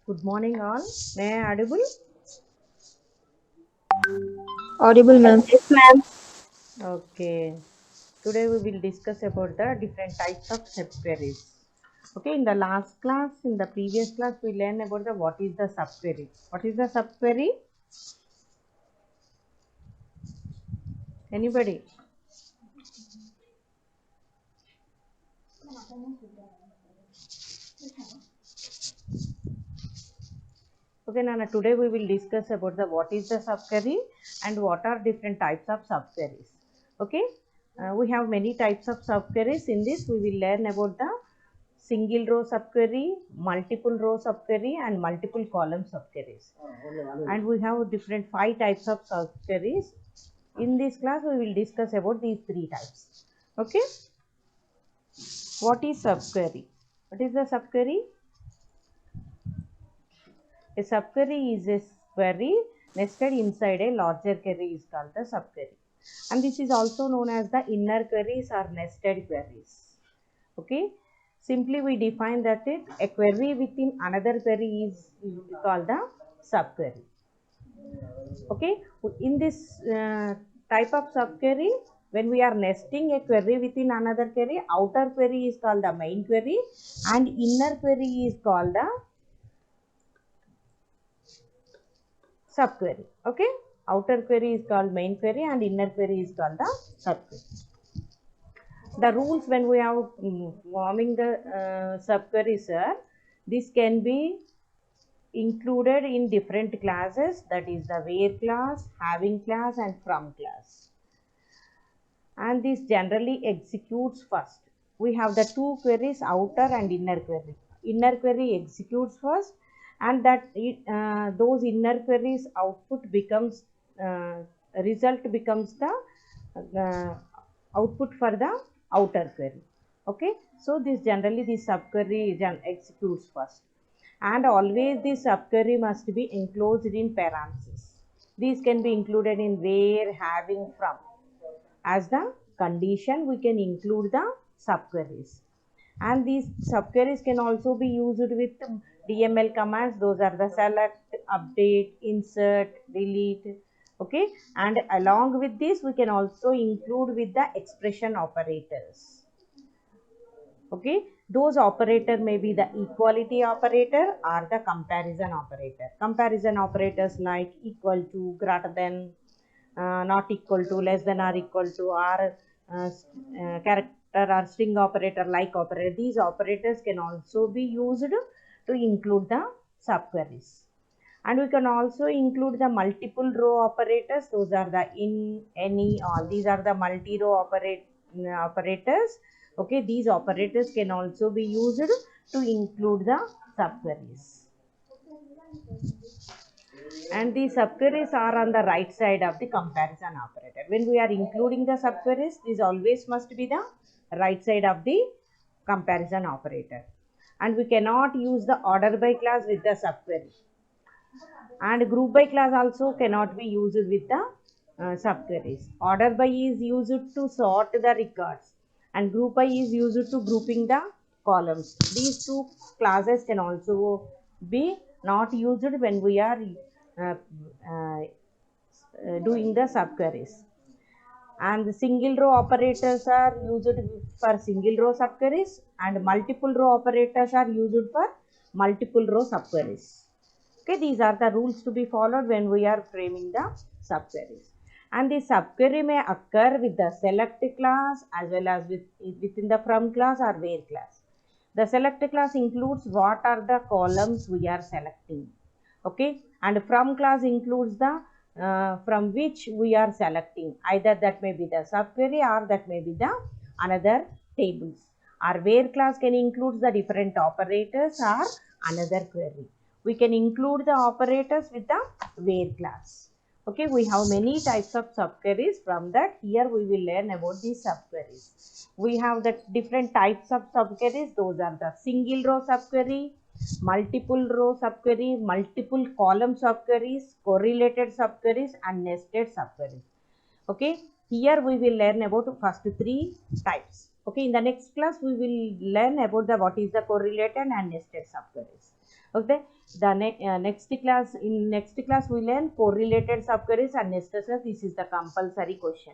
Good morning, all. May I audible? Audible, ma'am. Yes, ma'am. Okay. Today we will discuss about the different types of subqueries. Okay. In the last class, in the previous class, we learned about the what is the subquery. What is the subquery? Anybody? Okay, Nana. Today we will discuss about the what is the subquery and what are different types of subqueries. Okay. We have many types of subqueries. In this, we will learn about the single row subquery, multiple row subquery, and multiple column subqueries. And we have different 5 types of subqueries. In this class, we will discuss about these 3 types. Okay. What is subquery? What is the subquery? A subquery is a query nested inside a larger query is called the subquery. And this is also known as the inner queries or nested queries. Okay. Simply we define that a query within another query is called the subquery. Okay. In this type of subquery, when we are nesting a query within another query, outer query is called the main query and inner query is called the subquery. Okay. Outer query is called main query and inner query is called the subquery. The rules when we are forming the subqueries are, this can be included in different classes, that is the where class, having class and from class. And this generally executes first. We have the 2 queries, outer and inner query. Inner query executes first, and that those inner queries output becomes result becomes the uh, output for the outer query. Okay, so this generally the subquery executes first, and always the subquery must be enclosed in parentheses. These can be included in where, having, from. As the condition, we can include the subqueries. And these subqueries can also be used with DML commands. Those are the select, update, insert, delete. Okay. And along with this, we can also include with the expression operators. Okay. Those operator may be the equality operator or the comparison operator. Comparison operators like equal to, greater than, not equal to, less than or equal to, or character or string operator like operator. These operators can also be used to include the subqueries. And we can also include the multiple row operators. Those are the in, any, all. These are the multi-row operators. Okay, these operators can also be used to include the subqueries. And the subqueries are on the right side of the comparison operator. When we are including the subqueries, this always must be the right side of the comparison operator. And we cannot use the order by class with the subquery. And group by class also cannot be used with the subqueries. Order by is used to sort the records, and group by is used to grouping the columns. These 2 classes can also be not used when we are uh, uh, doing the subqueries. And the single row operators are used for single row subqueries, and multiple row operators are used for multiple row subqueries. Okay, these are the rules to be followed when we are framing the subqueries. And the subquery may occur with the select class as well as within the from class or where class. The select class includes what are the columns we are selecting. Okay, and from class includes the from which we are selecting. Either that may be the subquery or that may be the another tables. Or where class can include the different operators or another query. We can include the operators with the where class. Okay, we have many types of subqueries. From that, here we will learn about these subqueries. We have the different types of subqueries. Those are the single row subquery, multiple row subquery, multiple column subqueries, correlated subqueries, and nested subqueries. Okay, here we will learn about first 3 types. Okay, in the next class we will learn about the what is the correlated and nested subqueries. Okay, the next class we learn correlated subqueries and nested subs. This is the compulsory question.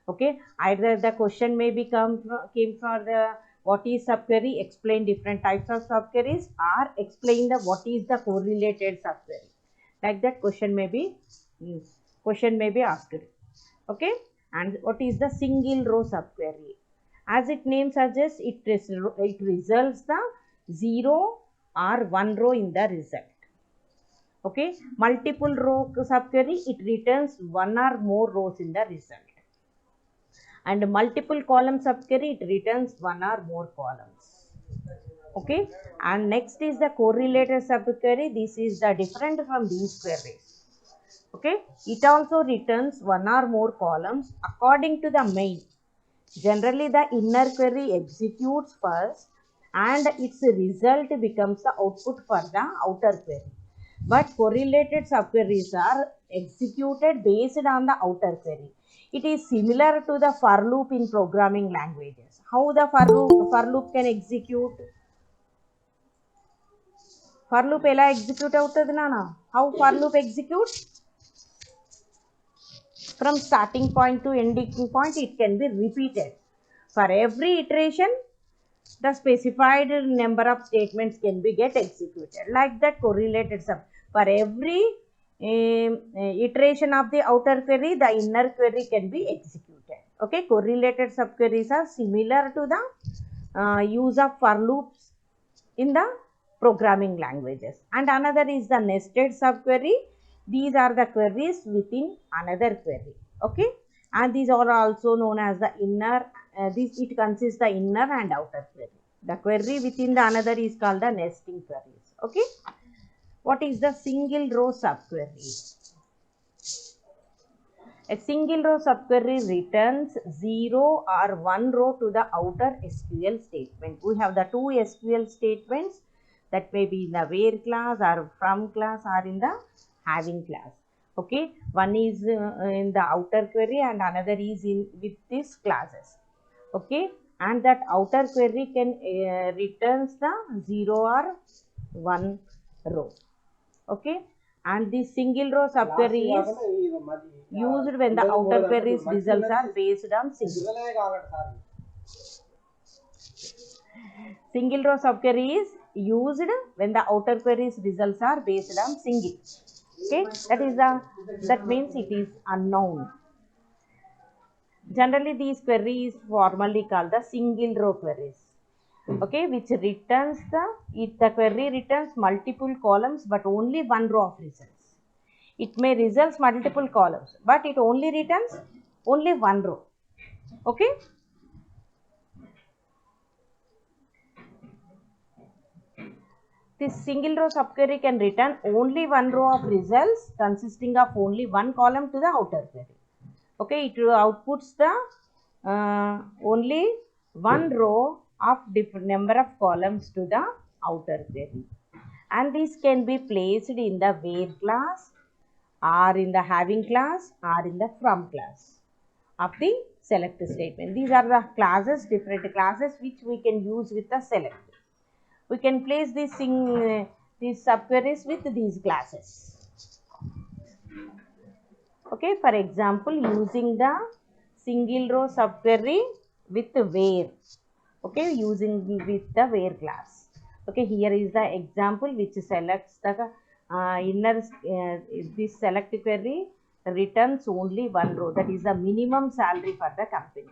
Okay, either the question may be came for the what is subquery, explain different types of subqueries, or explain the what is the correlated subquery. Like that question may be asked. Okay, and what is the single row subquery? As its name suggests, it results the 0 or 1 row in the result. Okay, multiple row subquery, it returns 1 or more rows in the result. And multiple column subquery, it returns 1 or more columns. Okay, and next is the correlated subquery. This is the different from these queries. Okay, it also returns 1 or more columns according to the main. Generally, the inner query executes first and its result becomes the output for the outer query. But correlated subqueries are executed based on the outer query. It is similar to the for loop in programming languages. How the for loop can execute? For loop ఎలా execute అవుతుంది నాన్న? How for loop executes? From starting point to ending point, it can be repeated. For every iteration, the specified number of statements can be get executed. Like that correlated sub. For every iteration of the outer query, the inner query can be executed. Okay, correlated subqueries are similar to the use of for loops in the programming languages. And another is the nested subquery. These are the queries within another query. Okay, and these are also known as the inner. It consists the inner and outer query. The query within the another is called the nesting queries. Okay, what is the single row subquery? A single row subquery returns 0 or 1 row to the outer SQL statement. We have the two SQL statements that may be in the where class or from class or in the having class. Okay, one is in the outer query and another is in with these classes. Okay, and that outer query can returns the 0 or 1 row. Okay, and this single row subquery is used when the outer query's results are based on single. Single row subquery is used when the outer query's results are based on single. Okay, that means it is unknown. Generally, these queries formally called the single row queries. Okay, which returns the query returns multiple columns but only one row of results. It may result multiple columns, but it only returns only one row. Okay. This single row subquery can return only one row of results consisting of only one column to the outer query. Okay, it outputs the only one row of different number of columns to the outer query. And this can be placed in the where class or in the having class or in the from class of the select statement. These are the classes, different classes which we can use with the select. We can place these subqueries with these classes. Okay, for example, using the single row subquery with where. Okay, using with the where class. Okay, here is the example which selects the inner this select query returns only one row, that is the minimum salary for the company.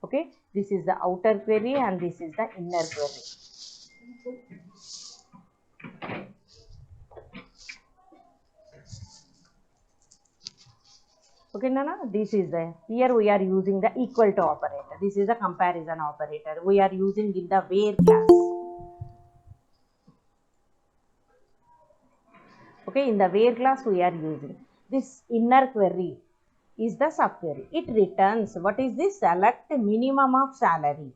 Okay, this is the outer query and this is the inner query. Okay, Nana, this is the, here we are using the equal to operator. This is a comparison operator. We are using in the where class. Okay, in the where class we are using. This inner query is the subquery. It returns, what is this? Select minimum of salary.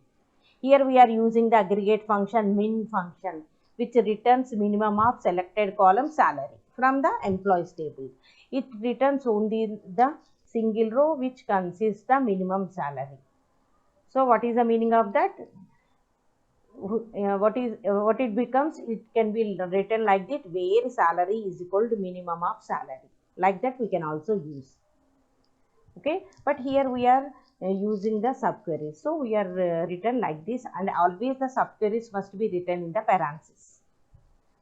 Here we are using the aggregate function min function, which returns minimum of selected column salary from the employees table. It returns only the single row which consists the minimum salary. So what is the meaning of that? what it becomes, it can be written like that, where salary is equal to minimum of salary. Like that we can also use. Okay, but here we are using the subqueries. So we are written like this, and always the subqueries must be written in the parentheses.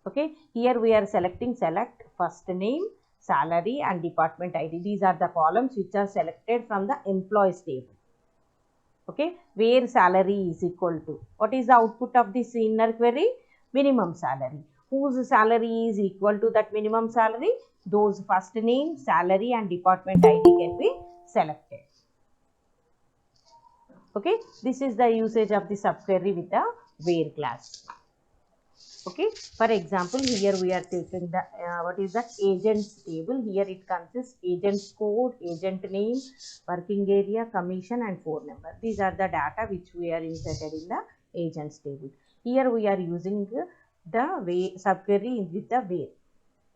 Okay, here we are selecting select first name, salary and department ID. These are the columns which are selected from the employees table. Okay, where salary is equal to, what is the output of this inner query? Minimum salary. Whose salary is equal to that minimum salary? Those first name, salary and department ID can be selected. Okay, this is the usage of the subquery with the where class. Okay, for example, here we are taking the what is that agents table. Here it consists agent's code, agent name, working area, commission and phone number. These are the data which we are inserted in the agents table. Here we are using the subquery with the where.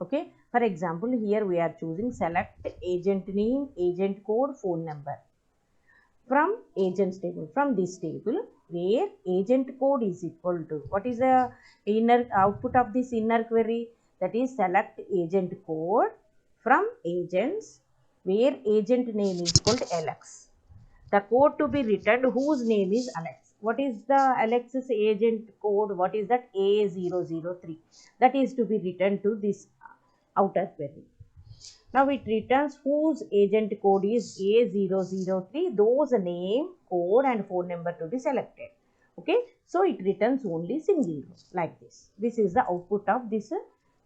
Okay, for example, here we are choosing select agent name, agent code, phone number from agents table, from this table, where agent code is equal to, what is the inner output of this inner query? That is select agent code from agents, where agent name is equal to Alex. The code to be returned whose name is Alex. What is the Alex's agent code? What is that? A003. That is to be returned to this outer query. Now it returns whose agent code is A003, those name, code and phone number to be selected. Okay, so it returns only single row like this. This is the output of this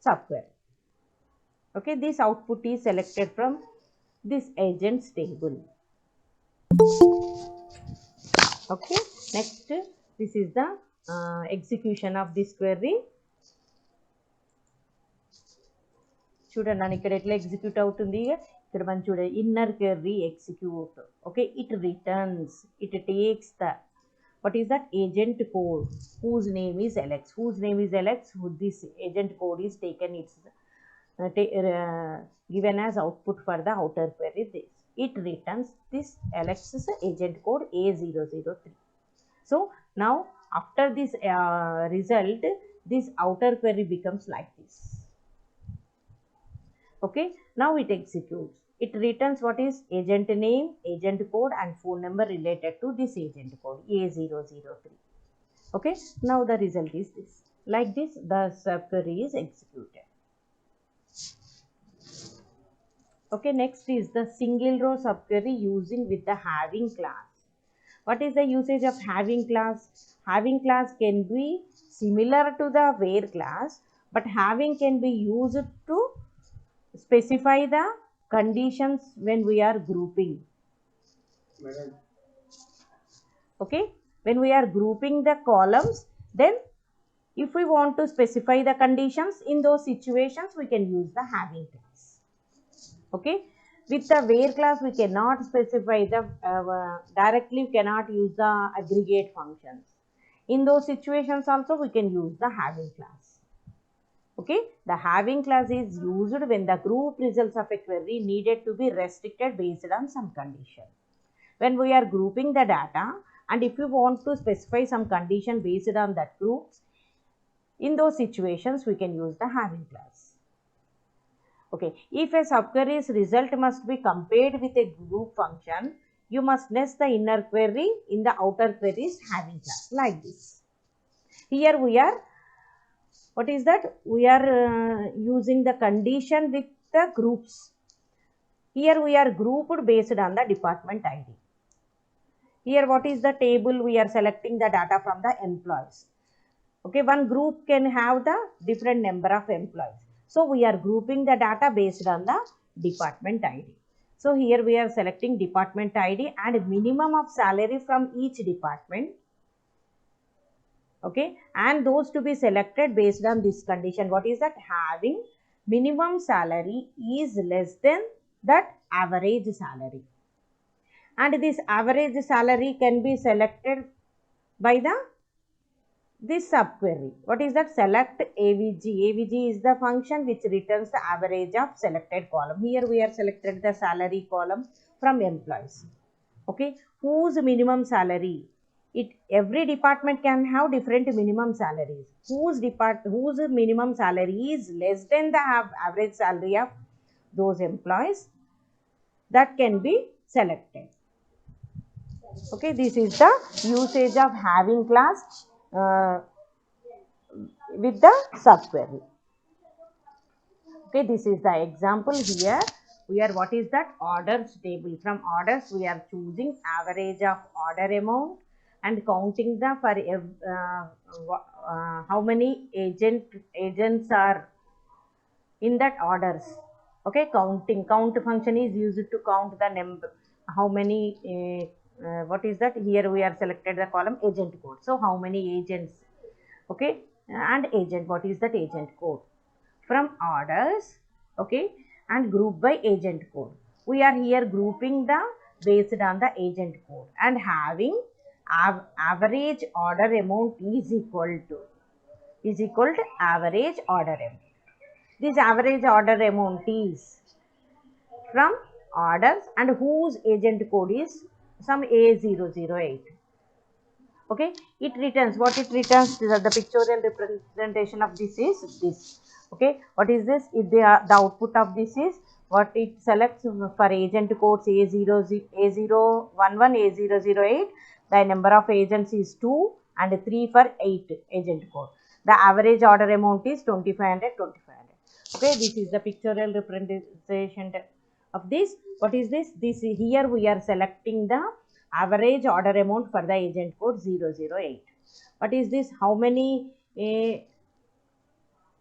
subquery. Okay, this output is selected from this agents table. Okay, next this is the execution of this query. చూడండి నన్ను ఇక్కడ ఎట్లా execute అవుతుంది. ఇక్కడ మనం చూడండి inner query execute. Okay, it returns, it takes the what is that agent code whose name is Alex. Whose name is Alex? This agent code is taken, it's given as output for the outer query. This it returns this Alex's agent code A003. So now after this result, this outer query becomes like this. Okay, now it executes. It returns what is agent name, agent code and phone number related to this agent code A003. Okay, now the result is this. Like this, the subquery is executed. Okay, next is the single row subquery using with the having class. What is the usage of having class? Having class can be similar to the where class, but having can be used to specify the conditions when we are grouping. Okay, when we are grouping the columns, then if we want to specify the conditions in those situations, we can use the having class. Okay, with the where class we cannot specify the directly, we cannot use the aggregate functions. In those situations also we can use the having class. Okay, the having class is used when the group results of a query needed to be restricted based on some condition. When we are grouping the data and if you want to specify some condition based on that groups, in those situations we can use the having class. Okay, if a subquery's result must be compared with a group function, you must nest the inner query in the outer query's having class like this. Here we are, what is that? We are using the condition with the groups. Here we are grouped based on the department ID. Here what is the table? We are selecting the data from the employees. Okay, one group can have the different number of employees. So we are grouping the data based on the department ID. So here we are selecting department ID and minimum of salary from each department. Okay, and those to be selected based on this condition. What is that? Having minimum salary is less than that average salary, and this average salary can be selected by this subquery. What is that? Select AVG. AVG is the function which returns the average of selected column. Here we are selected the salary column from employees. Okay, whose minimum salary every department can have different minimum salaries. Whose minimum salary is less than the average salary of those employees, that can be selected. Okay, this is the usage of having class with the subquery. Okay, this is the example here. We are, what is that? Orders table. From orders we are choosing average of order amount and counting the for how many agents are in that orders. Okay, count function is used to count the number, how many what is that? Here we are selected the column agent code. So how many agents? Okay, and agent, what is that? Agent code from orders. Okay, and group by agent code. We are here grouping the based on the agent code and having average order amount is equal to average order amount. This average order amount is from orders and whose agent code is some A008. Okay, it returns, what it returns, the pictorial representation of this is this. Okay, what is this? If the output of this is what it selects for agent codes A011, A008, the number of agents is 2 and 3 for 8 agent code. The average order amount is 2500. Okay, this is the pictorial representation of this. What is this? This here we are selecting the average order amount for the agent code 008. What is this? How many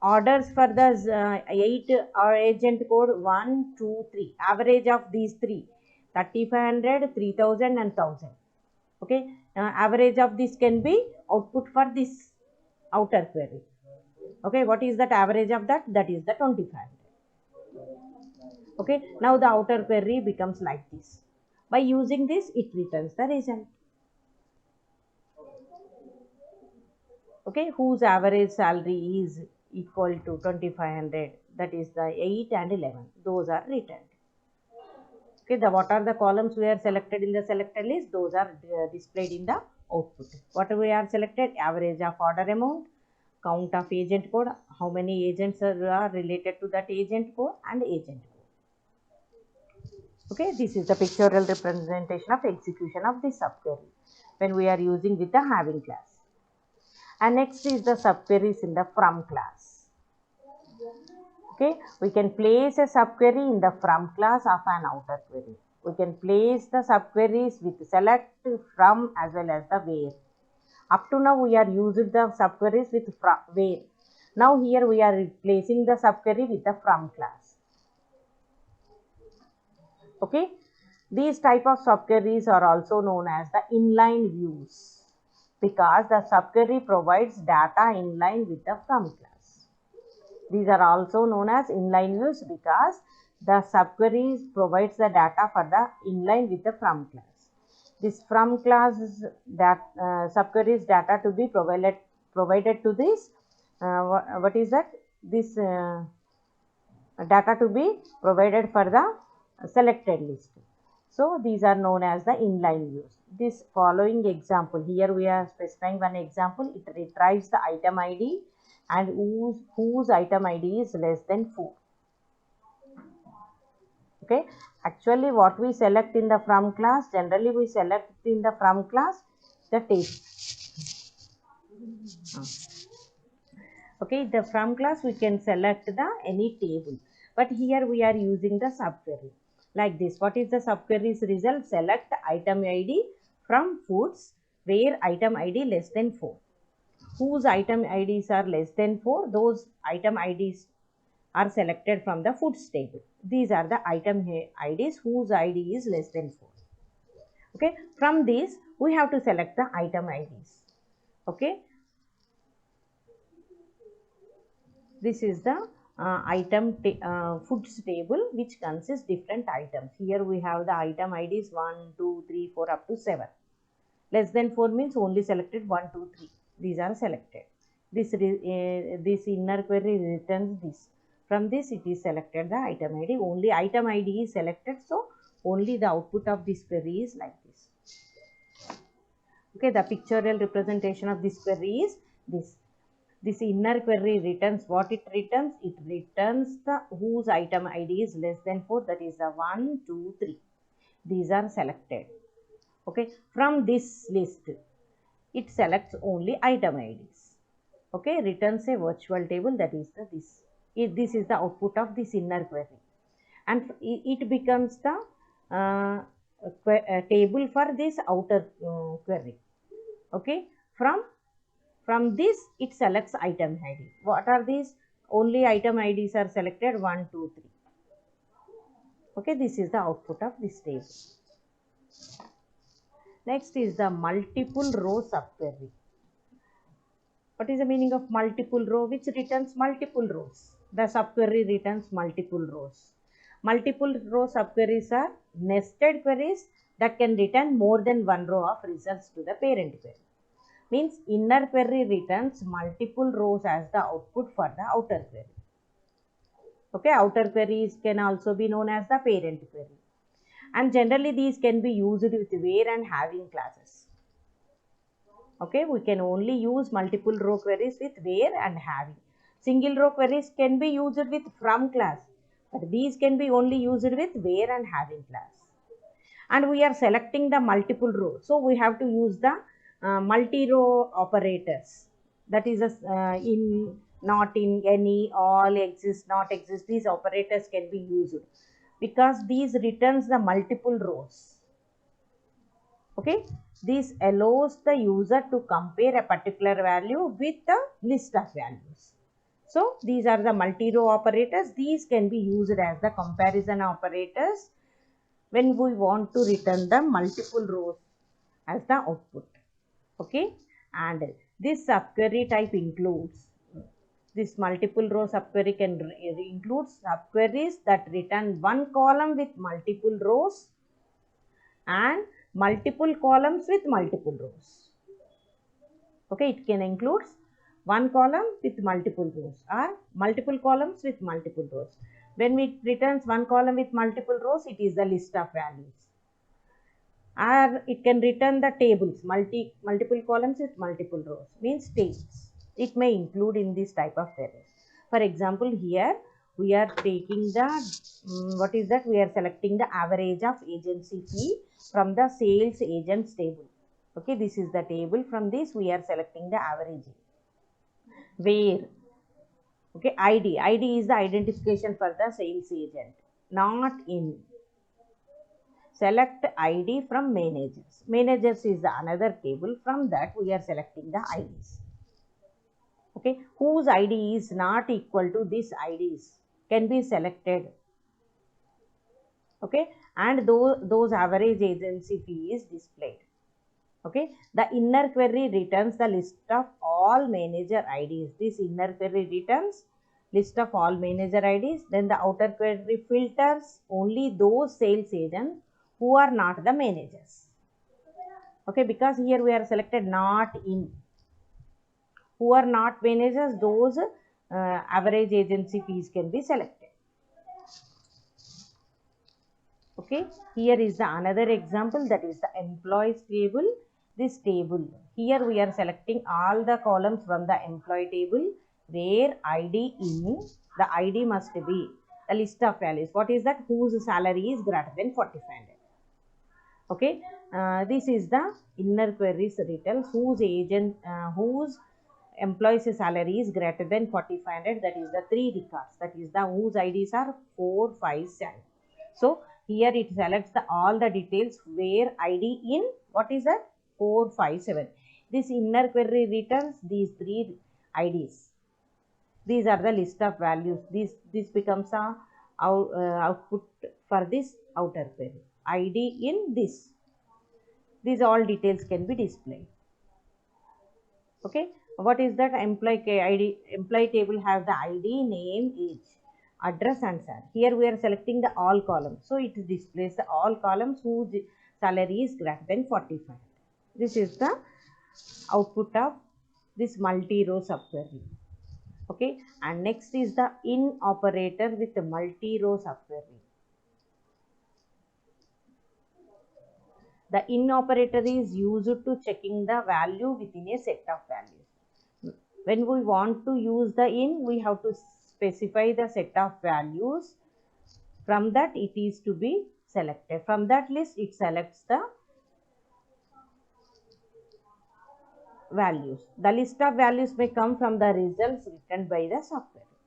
orders for the 8 agent code? 1, 2, 3. Average of these 3, 3500, 3000 and 1000. Okay, average of this can be output for this outer query. Okay, what is that average of that? That is the 2500. Okay, now the outer query becomes like this. By using this, it returns the result. Okay, whose average salary is equal to 2500, that is the 8 and 11. Those are returned. Okay, what are the columns we are selected in the selected list? Those are displayed in the output. What we are selected? Average of order amount, count of agent code, how many agents are related to that agent code, and agent code. Okay, this is the pictorial representation of execution of this subquery when we are using with the having class. And next is the subqueries in the from class. Okay, we can place a subquery in the from class of an outer query. We can place the subqueries with select, from as well as the where. Up to now we are using the subqueries with from, where. Now here we are replacing the subquery with the from class. Okay, these type of subqueries are also known as the inline views because the subquery provides data inline with the from class. These are also known as inline views because the subqueries provides the data for the inline with the from class. This from class subqueries data to be provided to this. What is that? This data to be provided for the selected list. So these are known as the inline views. This following example, here we are specifying one example. It retrieves the item ID and whose item ID is less than 4. Okay, actually what we select in the from class, generally we select in the from class the table. Okay, the from class we can select the any table, but here we are using the subquery like this. What is the subquery's result? Select item ID from foods where item ID less than 4. Whose item IDs are less than 4? Those item IDs are selected from the foods table. These are the item IDs whose ID is less than 4. Okay, from this we have to select the item IDs. Okay, this is the foods table which consists different items. Here we have the item IDs 1, 2, 3, 4 up to 7. Less than 4 means only selected 1, 2, 3. These are selected. This inner query returns this. From this it is selected the item ID. Only item ID is selected, so only the output of this query is like this. Okay, the pictorial representation of this query is this. This inner query returns what it returns? It returns the whose item ID is less than 4, that is the 1, 2, 3. These are selected. Okay, from this list, it selects only item IDs. Okay, returns a virtual table, that is the this. This is the output of this inner query, and it becomes the table for this outer query. Okay, from this it selects item ID. What are these? Only item IDs are selected, 1, 2, 3. Okay, this is the output of this table. Next is the multiple row subquery. What is the meaning of multiple row? Which returns multiple rows. The subquery returns multiple rows. Multiple row subqueries are nested queries that can return more than one row of results to the parent query. Means inner query returns multiple rows as the output for the outer query. Okay, outer queries can also be known as the parent query. And generally these can be used with where and having classes. Okay, we can only use multiple row queries with where and having. Single row queries can be used with from class, but these can be only used with where and having class. And we are selecting the multiple row, so we have to use the multi-row operators. That is in, not in, any, all, exist, not exist. These operators can be used because these returns the multiple rows. Okay, this allows the user to compare a particular value with the list of values. So these are the multi-row operators. These can be used as the comparison operators when we want to return the multiple rows as the output. Okay, and this subquery type includes, this multiple row subquery can include subqueries that return one column with multiple rows and multiple columns with multiple rows. Okay, it can include one column with multiple rows or multiple columns with multiple rows. When it returns one column with multiple rows, it is the list of values. Or it can return the tables, multiple columns with multiple rows, means tables. It may include in this type of queries. For example, here we are taking the, what is that? We are selecting the average of agency fee from the sales agents table. Okay, this is the table. From this we are selecting the average. Where? Okay, ID is the identification for the sales agent, not in. Select ID from managers. Managers is the another table. From that we are selecting the IDs. Okay, whose ID is not equal to this IDs can be selected. Okay, and those average agency fee is displayed. Okay, the inner query returns the list of all manager IDs. This inner query returns list of all manager IDs. Then the outer query filters only those sales agents who are not the managers. Okay, because here we are selected not in. Who are not managers, those average agency fees can be selected. Okay, here is the another example, that is the employees table. This table, here we are selecting all the columns from the employee table where ID in, the ID must be the list of values. What is that? Whose salary is greater than 4,500. Okay, this is the inner queries returns whose whose employees salary is greater than 4,500. That is the 3 records. That is the whose IDs are 4, 5, 7. So here it selects the all the details where ID in, what is that? 4, 5, 7. This inner query returns these 3 IDs. These are the list of values. This becomes a output for this outer query. ID in this. These all details can be displayed. Okay, what is that? Employee ID, employee table have the ID, name, age, address and salary. Here we are selecting the all columns, so it displays the all columns whose salary is greater than 45. This is the output of this multi-row subquery. Okay, and next is the in operator with the multi-row subquery. The in operator is used to checking the value within a set of values. When we want to use the in, we have to specify the set of values. From that it is to be selected. From that list it selects the values. The list of values may come from the results written by the subquery.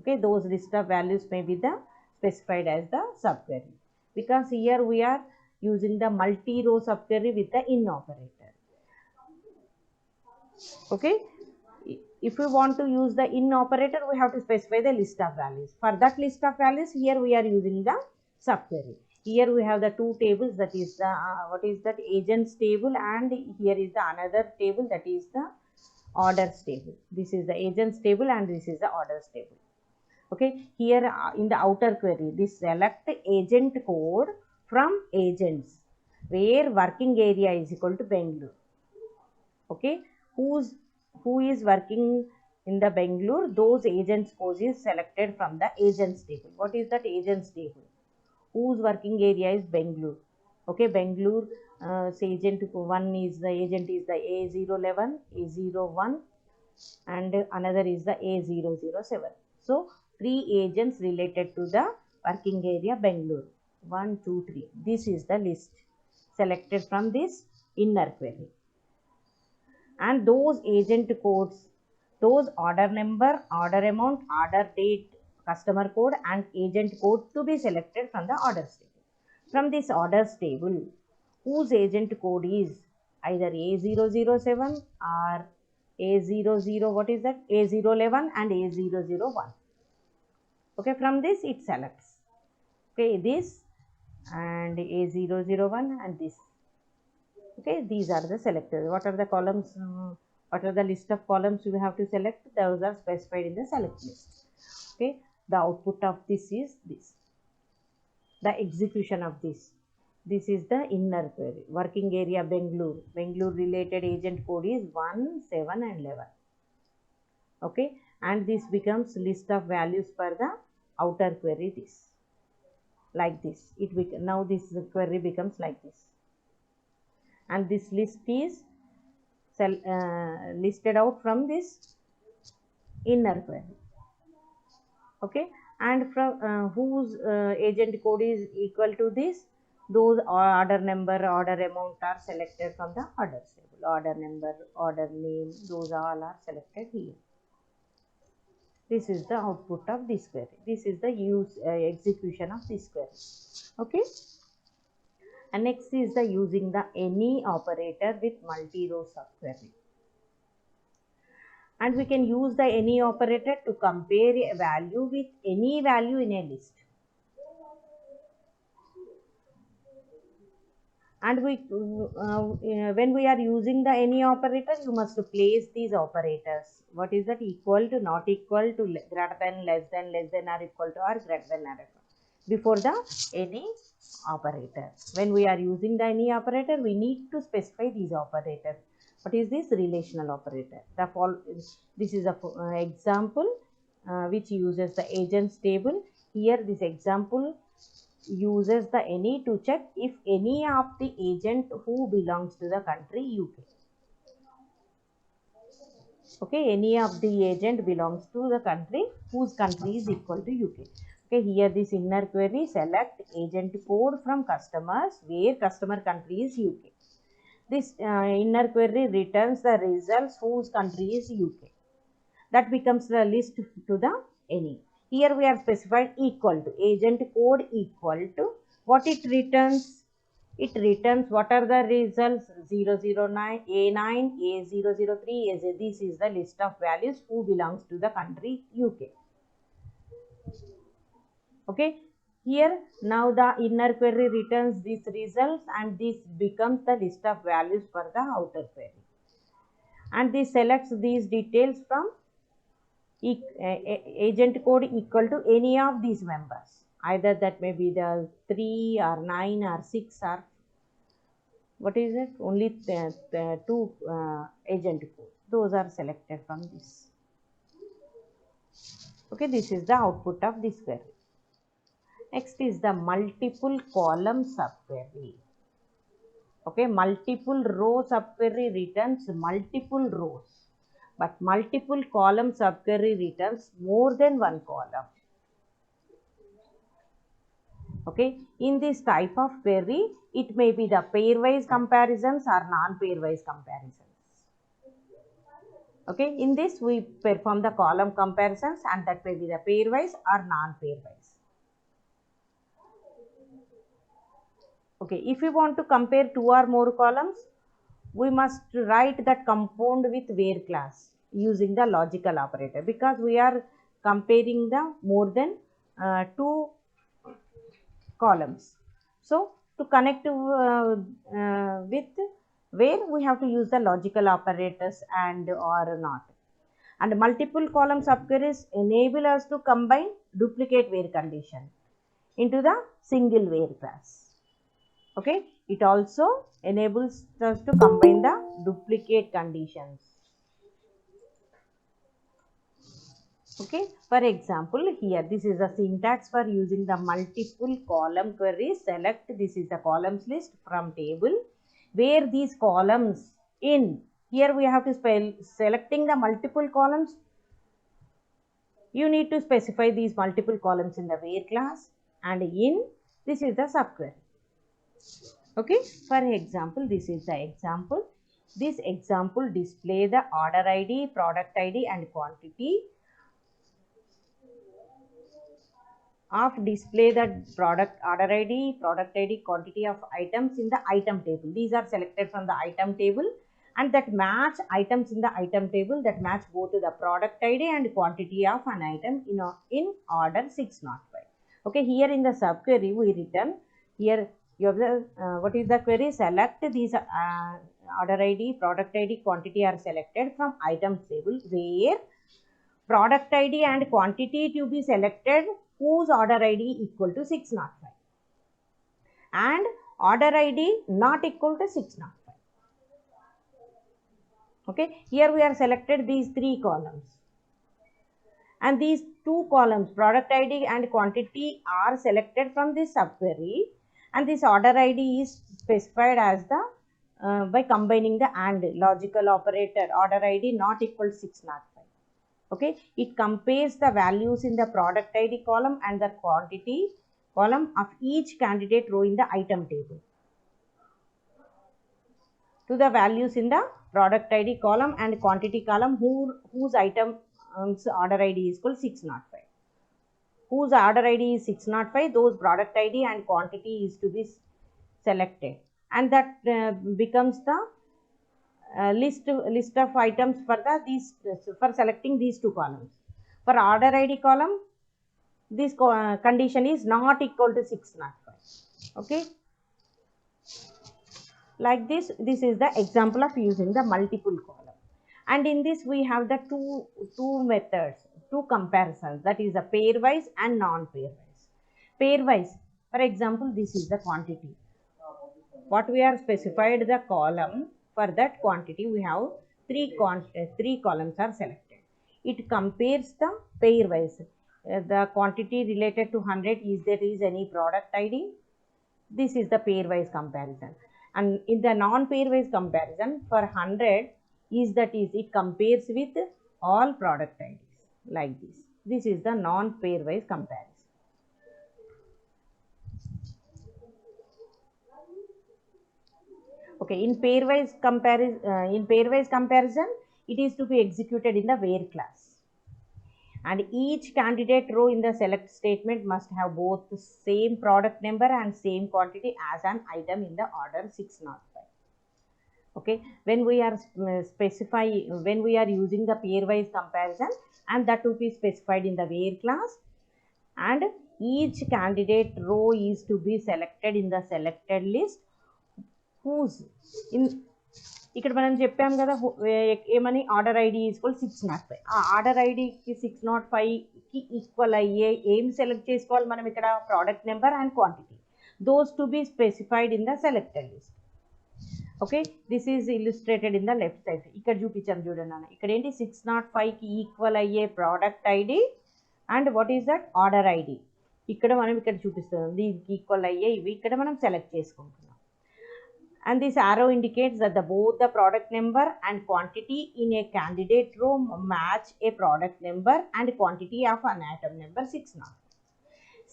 Okay, those list of values may be the specified as the subquery, because here we are using the multi-row subquery with the in operator. Okay, if we want to use the in operator, we have to specify the list of values. For that list of values, here we are using the subquery. Here we have the two tables, that is the what is that, agents table, and here is the another table, that is the orders table. This is the agents table and this is the orders table. Okay, here in the outer query, this select agent code from agents where working area is equal to Bangalore. Okay, who is working in the Bangalore, those agents code is selected from the agents table. What is that agents table? Whose working area is Bangalore. Okay, Bangalore agent 1 is the agent is the A011, A01, and another is the A007. So 3 agents related to the working area Bangalore. 1, 2, 3. This is the list selected from this inner query. And those agent codes, those order number, order amount, order date, customer code and agent code to be selected from the orders table. From this orders table, whose agent code is either A007 or A00, what is that, A011 and A001. Okay, from this it selects, okay, this and A001 and this. Okay, these are the selected. What are the columns, what are the list of columns we have to select? Those are specified in the select list. Okay, the output of this is this. The execution of this is the inner query. Working area Bangalore, Bangalore related agent code is 1, 7 and 11. Okay, and this becomes list of values for the outer query, this like this. Now this query becomes like this, and this list is listed out from this inner query. Okay, and from whose agent code is equal to this, those order number, order amount are selected from the orders table. Order number, order name, those all are selected here. This is the output of this query. This is the execution of this query. Okay, and next is the using the any operator with multi-row subquery. And we can use the any operator to compare a value with any value in a list. And when we are using the any operator, you must place these operators. What is that? Equal to, not equal to, greater than, less than or equal to, or greater than or equal before the any operator. When we are using the any operator, we need to specify these operators. What is this? Relational operator. This is a example which uses the agents table. Here this example uses the any to check if any of the agent who belongs to the country UK. Okay, any of the agent belongs to the country whose country is equal to UK. Okay, here this inner query select agent code from customers where customer country is UK. This inner query returns the results whose country is UK. That becomes the list to the any. Here we are specified equal to, agent code equal to, what it returns? It returns what are the results? 009, A9, A003, this is the list of values who belongs to the country UK. Okay, here now the inner query returns these results and this becomes the list of values for the outer query. And this selects these details from agent code equal to any of these members. Either that may be the 3 or 9 or 6 or what is it? Only the 2 agent code. Those are selected from this. Okay, this is the output of this query. Next is the multiple column subquery. Okay, multiple row subquery returns multiple rows, but multiple column subquery returns more than one column. Okay, in this type of query, it may be the pairwise comparisons or non-pairwise comparisons. Okay, in this we perform the column comparisons, and that may be the pairwise or non-pairwise. Okay, if we want to compare two or more columns, we must write that compound with where class using the logical operator, because we are comparing the more than two columns. So to connect with where, we have to use the logical operators and or not. And multiple column subqueries enable us to combine duplicate where condition into the single where class. Okay, it also enables us to combine the duplicate conditions. Okay, for example, here this is the syntax for using the multiple column query. Select, this is the columns list from table, where these columns in, here we have to spell selecting the multiple columns. You need to specify these multiple columns in the where class, and in, this is the subquery. Okay, for example, this is the example. This example display the order ID, product ID and quantity of display the product order ID, product ID, quantity of items in the item table. These are selected from the item table, and that match items in the item table that match both the product ID and quantity of an item in order 605. Okay, here in the subquery we written here, you have the what is the query? Select these order ID, product ID, quantity are selected from item table, where product ID and quantity to be selected whose order ID equal to 605 and order ID not equal to 605. Okay, here we are selected these three columns, and these two columns product ID and quantity are selected from this subquery, and this order ID is specified as the by combining the AND logical operator, order ID not equal to 605. Okay, it compares the values in the product ID column and the quantity column of each candidate row in the item table to the values in the product ID column and quantity column whose item's order ID is equal to 605. Whose order ID is 605, those product ID and quantity is to be selected, and that becomes the list of items for for selecting these two columns. For order ID column, this condition is not equal to 605. Okay, like this is the example of using the multiple column, and in this we have the two methods, two comparisons, that is the pairwise and non-pairwise. Pairwise, for example, this is the quantity. What we are specified the column, for that quantity we have three columns are selected. It compares the pairwise. The quantity related to 100, is there is any product ID? This is the pairwise comparison. And in the non-pairwise comparison, for 100 it compares with all product IDs like this. This is the non-pairwise comparison. Okay, in pairwise comparison, it is to be executed in the where class, and each candidate row in the select statement must have both the same product number and same quantity as an item in the order 605. Okay, when we are using the pairwise comparison, and that will be specified in the where class, and each candidate row is to be selected in the selected list whose in ఇక్కడ మనం చెప్పాం కదా ఏమని order ID equal 605. ఆ order ఐడికి 605కి equal అయ్యే ఏం select చేసుకోవాలి మనం ఇక్కడ? Product number and quantity, those to be specified in the selected list. Okay, this is illustrated in the left side. ఇక్కడ చూపించాను చూడండి అన్న, ఇక్కడ ఏంటి 605కి ఈక్వల్ అయ్యే product ID and what is that order ID. ఇక్కడ మనం ఇక్కడ చూపిస్తున్నాం దీనికి ఈక్వల్ అయ్యే ఇవి ఇక్కడ మనం సెలెక్ట్ చేసుకుంటున్నాం. and this arrow indicates that both the product number and quantity in a candidate row match a product number and quantity of an atom number 605.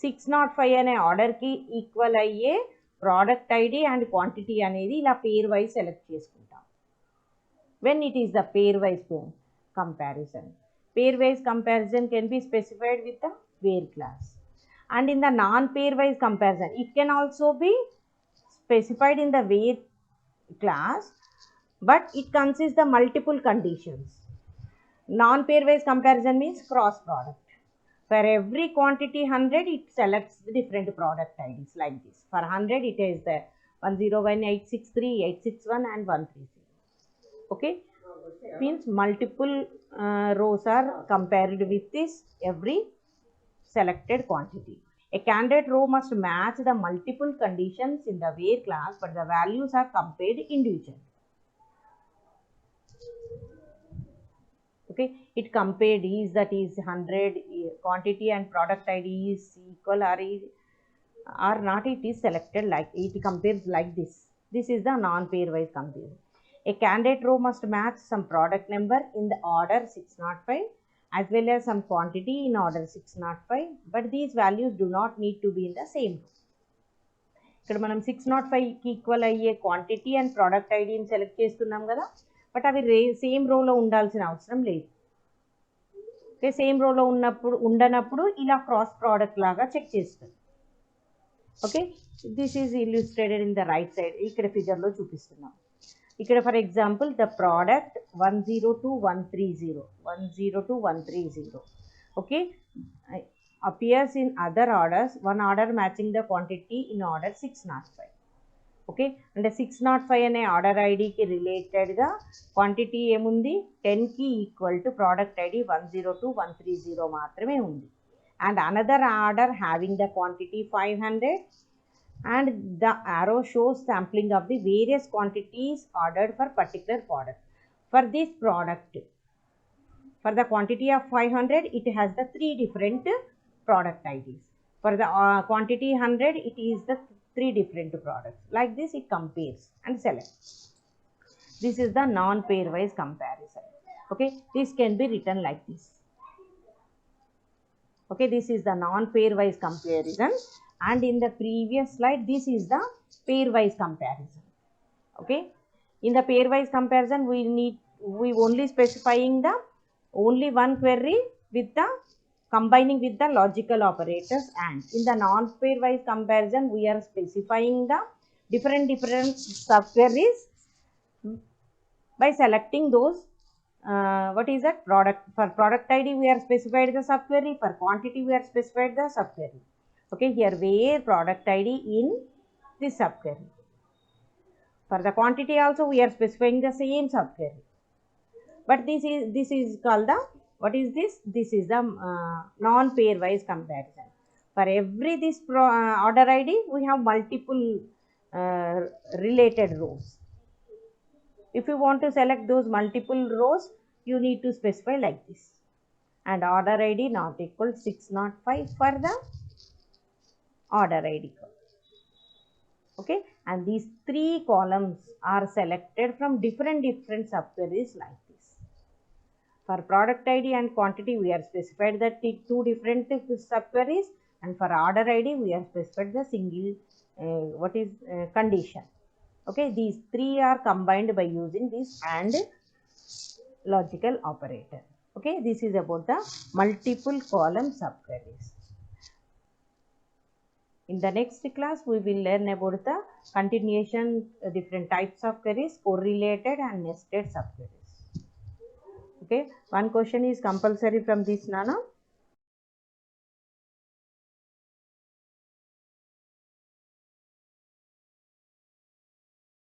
605 అనే ఆర్డర్కి ఈక్వల్ అయ్యే ప్రోడక్ట్ ఐడి అండ్ క్వాంటిటీ అనేది ఇలా పేర్ wise select చేసుకుంటాం. when it is the pairwise comparison. Pairwise comparison can be specified with the where class. And in the non-pairwise comparison, it can also be specified in the where class, but it consists the multiple conditions. Non-pairwise comparison means cross product. For every quantity 100, it selects the different product IDs like this. For 100, it is the 1018663, 861 and 130. Okay, means multiple rows are compared with this every selected quantity. A candidate row must match the multiple conditions in the where class, but the values are compared individually. Okay, it compared is that is 100 quantity and product ID is equal or not, it is selected like it compares like this. This is the non-pairwise comparison. A candidate row must match some product number in the order 605 as well as some quantity in order 605, but these values do not need to be in the same row. ఇక్కడ మనం 605కి equal అయ్యే quantity and product ఐడిని select చేస్తున్నాం కదా, but అవి same రోలో ఉండాల్సిన అవసరం లేదు. ఓకే, సేమ్ రోలో ఉండనప్పుడు ఇలా క్రాస్ ప్రోడక్ట్ లాగా చెక్ చేస్తుంది. Okay, this is illustrated in the right side, ఇక్కడ ఫిగర్లో చూపిస్తున్నాం. ఇక్కడ for example the product 102,130 okay appears in other orders, one order matching the quantity in order 605. okay, అంటే 605 అనే ఆర్డర్ ఐడికి రిలేటెడ్గా క్వాంటిటీ ఏముంది 10కి ఈక్వల్ టు ప్రోడక్ట్ ఐడి 102,130 మాత్రమే ఉంది. And another order having the quantity 500 and the arrow shows sampling of the various quantities ordered for particular product. For this product, for the quantity of 500, it has the 3 different product IDs. For the quantity 100, it is the 3 different products. Like this, it compares and selects. This is the non-pairwise comparison. Okay, this can be written like this. Okay, this is the non-pairwise comparison. And in the previous slide, this is the pairwise comparison. Okay, in the pairwise comparison, we only specifying the only one query with the combining with the logical operators, and in the non-pairwise comparison, we are specifying the different subqueries by selecting those. What is that product? For product ID, we are specified the subquery. For quantity, we are specified the subquery. Okay, here where product ID in this subquery. For the quantity also we are specifying the same subquery. But this is called the, what is this? This is the non-pairwise comparison. For every this order ID we have multiple related rows. If you want to select those multiple rows, you need to specify like this. And order ID not equal 605 for the order ID. Okay, and these 3 columns are selected from different subqueries like this. For product ID and quantity, we are specified that 2 different subqueries, and for order ID, we are specified the single condition. Okay, these 3 are combined by using this and logical operator. Okay, this is about the multiple column subqueries. In the next class, we will learn about the continuation, different types of queries, correlated and nested subqueries. Okay, one question is compulsory from this, Nana.